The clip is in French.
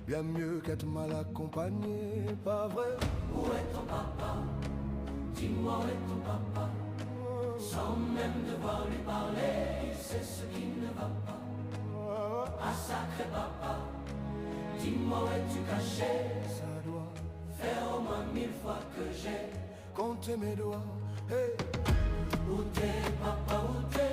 bien mieux qu'être mal accompagné, pas vrai? Où est ton papa? Dis-moi où est ton papa? Sans même devoir lui parler, il sait ce qui ne va pas. Ah sacré papa, dis-moi où es-tu caché? Ça doit faire au moins 1000 fois que j'ai compter mes doigts. Hey. Où t'es papa, où t'es?